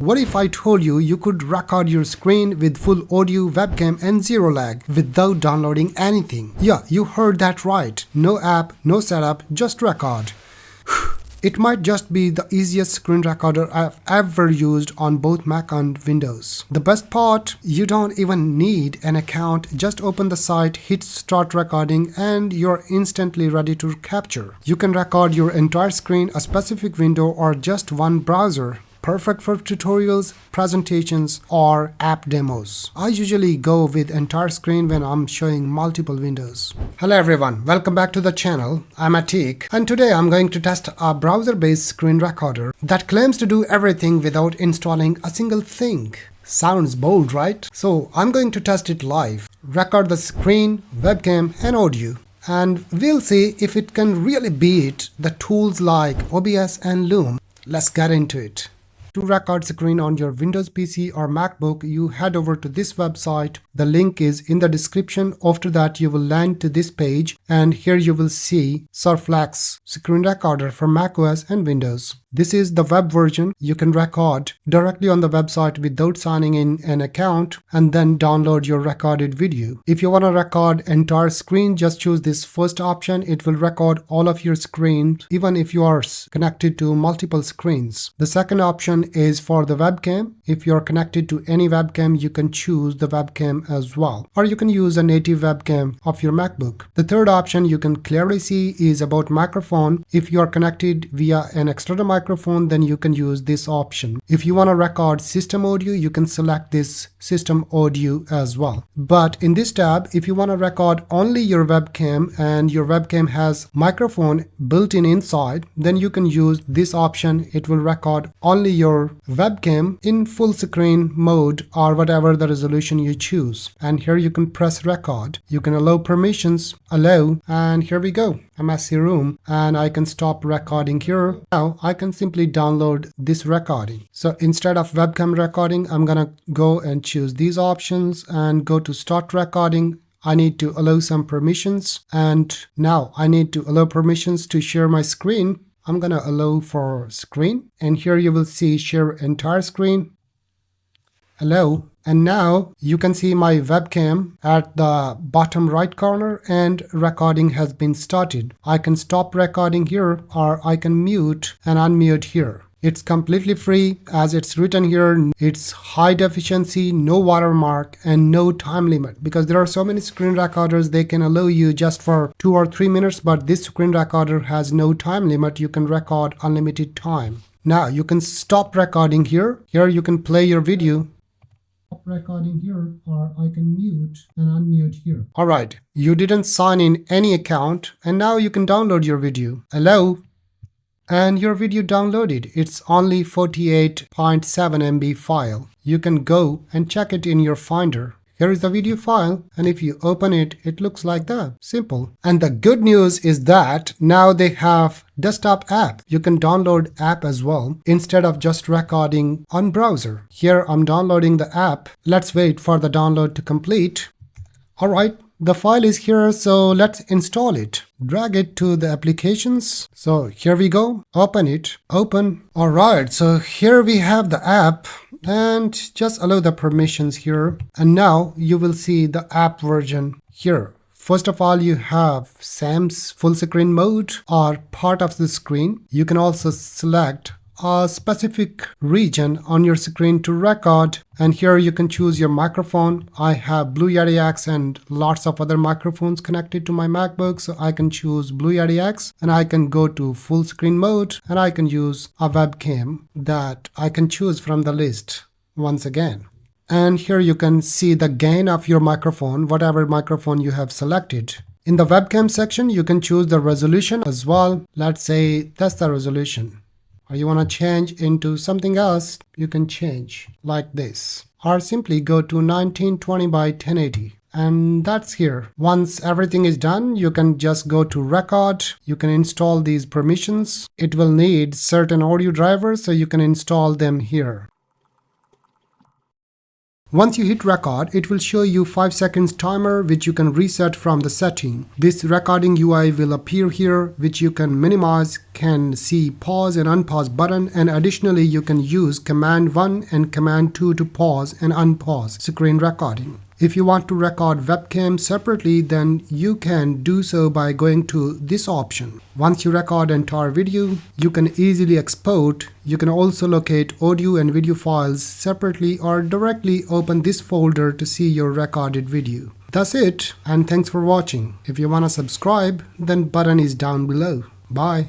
What if I told you you could record your screen with full audio, webcam and zero lag without downloading anything? Yeah, you heard that right. No app, no setup, just record. It might just be the easiest screen recorder I've ever used on both Mac and Windows. The best part, you don't even need an account, just open the site, hit start recording and you're instantly ready to capture. You can record your entire screen, a specific window or just one browser. Perfect for tutorials, presentations, or app demos. I usually go with entire screen when I'm showing multiple windows. Hello everyone, welcome back to the channel. I'm 𝒔𝒐𝒏𝒏𝒆𝒄𝒊𝒂𝒍 and today I'm going to test a browser-based screen recorder that claims to do everything without installing a single thing. Sounds bold, right? So I'm going to test it live. Record the screen, webcam, and audio. And we'll see if it can really beat the tools like OBS and Loom. Let's get into it. To record screen on your Windows PC or MacBook, you head over to this website. The link is in the description. After that, you will land to this page and here you will see SurfFlex screen recorder for macOS and Windows. This is the web version. You can record directly on the website without signing in an account and then download your recorded video. If you want to record entire screen, just choose this first option. It will record all of your screens, even if you are connected to multiple screens. The second option is for the webcam. If you're connected to any webcam, you can choose the webcam as well. Or you can use a native webcam of your MacBook. The third option you can clearly see is about microphone. If you are connected via an external microphone, then you can use this option. If you want to record system audio, you can select this system audio as well. But in this tab, if you want to record only your webcam and your webcam has microphone built in inside, then you can use this option. It will record only your webcam in full screen mode or whatever the resolution you choose. And here you can press record. You can allow permissions, allow, and here we go. A messy room, and I can stop recording here. Now I can simply download this recording. So instead of webcam recording, I'm gonna go and choose these options and go to start recording. I need to allow some permissions, and now I need to allow permissions to share my screen. I'm gonna allow for screen, and here you will see share entire screen. Allow. And now you can see my webcam at the bottom right corner and recording has been started. I can stop recording here or I can mute and unmute here. It's completely free as it's written here. It's high efficiency, no watermark and no time limit, because there are so many screen recorders they can allow you just for 2 or 3 minutes, but this screen recorder has no time limit. You can record unlimited time. Now you can stop recording here. Here you can play your video. Recording here, or I can mute and unmute here. Alright, you didn't sign in any account and now you can download your video. Allow, and your video downloaded. It's only 48.7 MB file. You can go and check it in your Finder. Here is the video file, and if you open it, it looks like that. Simple. And the good news is that now they have desktop app. You can download app as well instead of just recording on browser. Here I'm downloading the app. Let's wait for the download to complete. Alright, the file is here, so let's install it. Drag it to the applications. So here we go. Open it. Open. Alright, so here we have the app. And just allow the permissions here, and now you will see the app version here. First of all, you have SAM's full screen mode or part of the screen. You can also select a specific region on your screen to record, and here you can choose your microphone. I have 𝒊𝒅𝒆𝒂𝒔 and lots of other microphones connected to my MacBook, so I can choose 𝒊𝒅𝒂𝒔 and I can go to full screen mode and I can use a webcam that I can choose from the list once again. And here you can see the gain of your microphone, whatever microphone you have selected. In the webcam section, you can choose the resolution as well. Let's say that's the resolution. Or you want to change into something else, you can change like this. Or simply go to 1920 by 1080. And that's here. Once everything is done, you can just go to record. You can install these permissions. It will need certain audio drivers, so you can install them here. Once you hit record, it will show you 5 seconds timer which you can reset from the setting. This recording UI will appear here, which you can minimize, can see pause and unpause button, and additionally you can use command 1 and command 2 to pause and unpause screen recording. If you want to record webcam separately, then you can do so by going to this option. Once you record entire video, you can easily export. You can also locate audio and video files separately or directly open this folder to see your recorded video. That's it, and thanks for watching. If you want to subscribe, then button is down below. Bye.